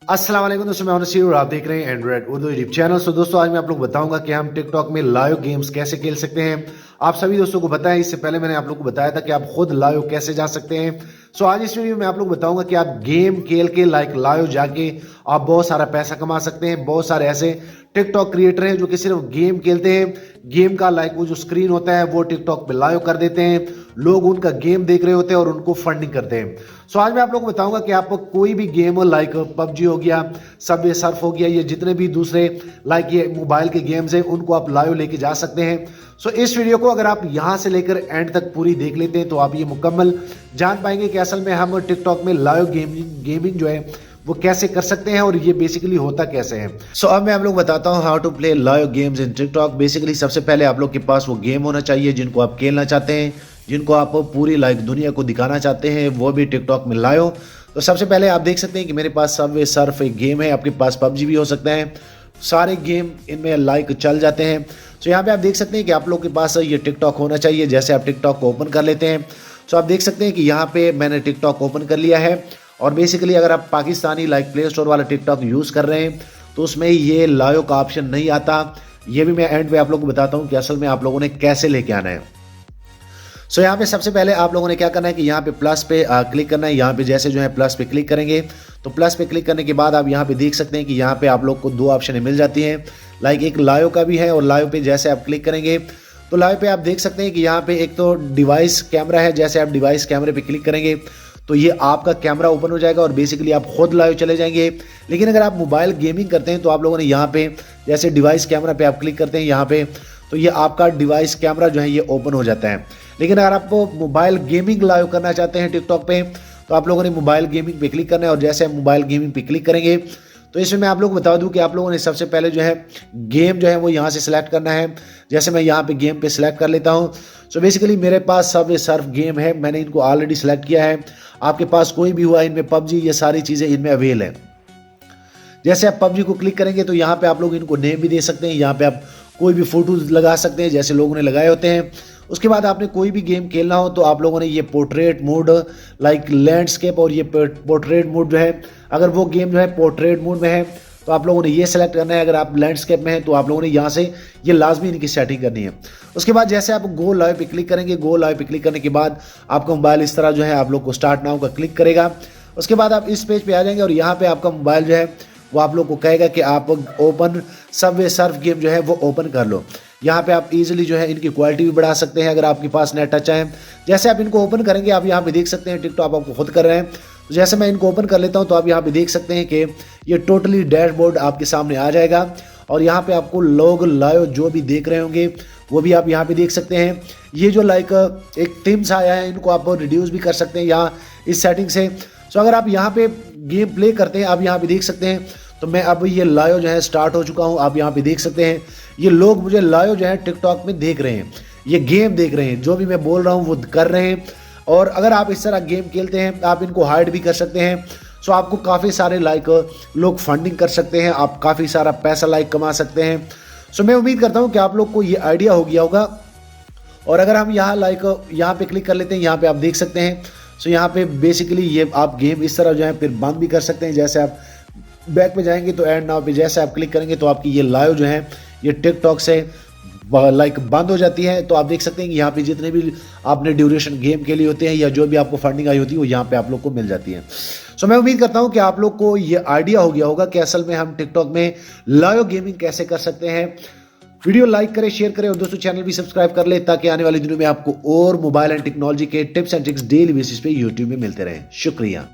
अस्सलाम वालेकुम दोस्तों, मैं नसीर और आप देख रहे हैं एंड्रॉइड उर्दू यूट्यूब चैनल। सो दोस्तों, आज मैं आप लोग बताऊंगा कि हम टिकटॉक में लाइव गेम्स कैसे खेल सकते हैं। आप सभी दोस्तों को बताएं, इससे पहले मैंने आप लोग को बताया था कि आप खुद लाइव कैसे जा सकते हैं। सो आज इस वीडियो में आप लोग बताऊंगा कि आप गेम खेल के लाइव जाके आप बहुत सारा पैसा कमा सकते हैं। बहुत सारे ऐसे टिकटॉक क्रिएटर हैं जो कि सिर्फ गेम खेलते हैं, गेम का वो जो स्क्रीन होता है वो टिकटॉक पे लाइव कर देते हैं, लोग उनका गेम देख रहे होते हैं और उनको फंडिंग करते हैं। सो आज मैं आप लोगों को बताऊंगा कि आप कोई भी गेम लाइक पबजी हो गया, सबवे सर्फ हो गया, ये जितने भी दूसरे ये मोबाइल के गेम्स हैं उनको आप लाइव लेके जा सकते हैं। सो इस वीडियो को अगर आप यहां से लेकर एंड तक पूरी देख लेते हैं तो आप ये मुकम्मल जान पाएंगे कि असल में हम टिकटॉक में लाइव गेमिंग जो है वो कैसे कर सकते हैं और ये बेसिकली होता कैसे है। सो अब मैं आप लोग बताता हूँ how to play live games in TikTok. Basically सबसे पहले आप लोग के पास वो गेम होना चाहिए जिनको आप खेलना चाहते हैं, जिनको आप पूरी दुनिया को दिखाना चाहते हैं, वो भी टिकटॉक में लाइव। तो सबसे पहले आप देख सकते हैं कि मेरे पास सबवे सर्फ एक गेम है, आपके पास पबजी भी हो सकता है, सारे गेम इनमें चल जाते हैं। तो यहाँ पे आप देख सकते हैं कि आप लोग के पास ये टिकटॉक होना चाहिए। जैसे आप टिकटॉक को ओपन कर लेते हैं तो आप देख सकते हैं कि यहाँ पे मैंने टिकटॉक ओपन कर लिया है। और बेसिकली अगर आप पाकिस्तानी प्ले स्टोर वाला टिकटॉक यूज़ कर रहे हैं तो उसमें ये लाइव का ऑप्शन नहीं आता। ये भी मैं एंड पे आप लोगों को बताता हूँ कि असल में आप लोगों ने कैसे लेके आना है। सो यहाँ पे सबसे पहले आप लोगों ने क्या करना है कि यहाँ पे प्लस पे क्लिक करना है। यहाँ पे जैसे जो है प्लस पे क्लिक करेंगे तो प्लस पे क्लिक करने के बाद आप यहाँ पे देख सकते हैं कि यहाँ पे आप लोग को दो ऑप्शन मिल जाती हैं। एक लाइव का भी है और लाइव पे जैसे आप क्लिक करेंगे तो लाइव पे आप देख सकते हैं कि यहाँ पे एक तो डिवाइस कैमरा है। जैसे आप डिवाइस कैमरे पे क्लिक करेंगे तो ये आपका कैमरा ओपन हो जाएगा और बेसिकली आप खुद लाइव चले जाएंगे। लेकिन अगर आप मोबाइल गेमिंग करते हैं तो आप लोगों ने यहाँ पे जैसे डिवाइस कैमरा पे आप क्लिक करते हैं यहाँ पे तो ये आपका डिवाइस कैमरा जो है ये ओपन हो जाता है। लेकिन अगर आप मोबाइल गेमिंग लाइव करना चाहते हैं टिकटॉक पे तो आप लोगों ने मोबाइल गेमिंग पे क्लिक करना है और जैसे आप मोबाइल गेमिंग पे क्लिक करेंगे तो इसमें मैं आप लोग को बता दूं कि आप लोगों ने सबसे पहले जो है गेम जो है वो यहाँ से सिलेक्ट करना है। जैसे मैं यहाँ पे गेम पे सिलेक्ट कर लेता हूँ। सो बेसिकली मेरे पास सबवे सर्फ गेम है, मैंने इनको ऑलरेडी सिलेक्ट किया है। आपके पास कोई भी हुआ इनमें पबजी, ये सारी चीज़ें इनमें अवेल है। जैसे आप पबजी को क्लिक करेंगे तो यहाँ पे आप लोग इनको नेम भी दे सकते हैं। यहाँ पे आप कोई भी फोटोज लगा सकते हैं जैसे लोगों ने लगाए होते हैं। उसके बाद आपने कोई भी गेम खेलना हो तो आप लोगों ने ये पोर्ट्रेट मोड लैंडस्केप और ये पोर्ट्रेट मोड जो है, अगर वो गेम जो है पोर्ट्रेट मोड में है तो आप लोगों ने ये सेलेक्ट करना है। अगर आप लैंडस्केप में है तो आप लोगों ने यहाँ से ये लाजमी इनकी सेटिंग करनी है। उसके बाद जैसे आप गो लाइव पे क्लिक करेंगे, गो लाइव पे क्लिक करने के बाद आपका मोबाइल इस तरह जो है आप लोग को स्टार्ट नाउ का क्लिक करेगा। उसके बाद आप इस पेज पे आ जाएंगे और यहाँ पे आपका मोबाइल जो है वो आप लोग को कहेगा कि आप ओपन सबवे सर्फ गेम जो है वो ओपन कर लो। यहाँ पे आप इजीली जो है इनकी क्वालिटी भी बढ़ा सकते हैं अगर आपके पास नेट टच है। जैसे आप इनको ओपन करेंगे आप यहाँ पे देख सकते हैं टिकटॉक आपको खुद कर रहे हैं। तो जैसे मैं इनको ओपन कर लेता हूँ तो आप यहाँ पे देख सकते हैं कि ये टोटली डैशबोर्ड आपके सामने आ जाएगा और यहाँ पे आपको लोग लाइव जो भी देख रहे होंगे वो भी आप यहाँ पे देख सकते हैं। ये जो एक थीम्स आया है इनको आप रिड्यूस भी कर सकते हैं यहाँ इस सेटिंग से। सो अगर आप यहाँ पे गेम प्ले करते हैं आप यहाँ पे देख सकते हैं तो मैं अब ये लाइव जो है स्टार्ट हो चुका हूँ। आप यहाँ पे देख सकते हैं ये लोग मुझे लाइव जो है टिकटॉक में देख रहे हैं, ये गेम देख रहे हैं, जो भी मैं बोल रहा हूँ वो कर रहे हैं। और अगर आप इस तरह गेम खेलते हैं आप इनको हाइड भी कर सकते हैं। सो आपको काफ़ी सारे लोग फंडिंग कर सकते हैं, आप काफ़ी सारा पैसा कमा सकते हैं। सो मैं उम्मीद करता हूँ कि आप लोग को ये आइडिया हो गया होगा। और अगर हम यहाँ यहाँ पे क्लिक कर लेते हैं, यहाँ पे आप देख सकते हैं। सो यहाँ पे बेसिकली ये आप गेम इस तरह जो है फिर बंद भी कर सकते हैं। जैसे आप बैक पे जाएंगे तो एंड नाउ पे जैसे आप क्लिक करेंगे तो आपकी ये लाइव जो है ये टिकटॉक से बंद हो जाती है। तो आप देख सकते हैं कि यहाँ पे जितने भी आपने ड्यूरेशन गेम के लिए होते हैं या जो भी आपको फंडिंग आई होती है वो यहाँ पे आप लोग को मिल जाती है। सो मैं उम्मीद करता हूँ कि आप लोग को ये आइडिया हो गया होगा कि असल में हम टिकटॉक में लाइव गेमिंग कैसे कर सकते हैं। वीडियो लाइक करें, शेयर करें और दोस्तों चैनल भी सब्सक्राइब कर ले ताकि आने वाले दिनों में आपको और मोबाइल एंड टेक्नोलॉजी के tips and tricks daily basis पे यूट्यूब में मिलते रहें। शुक्रिया।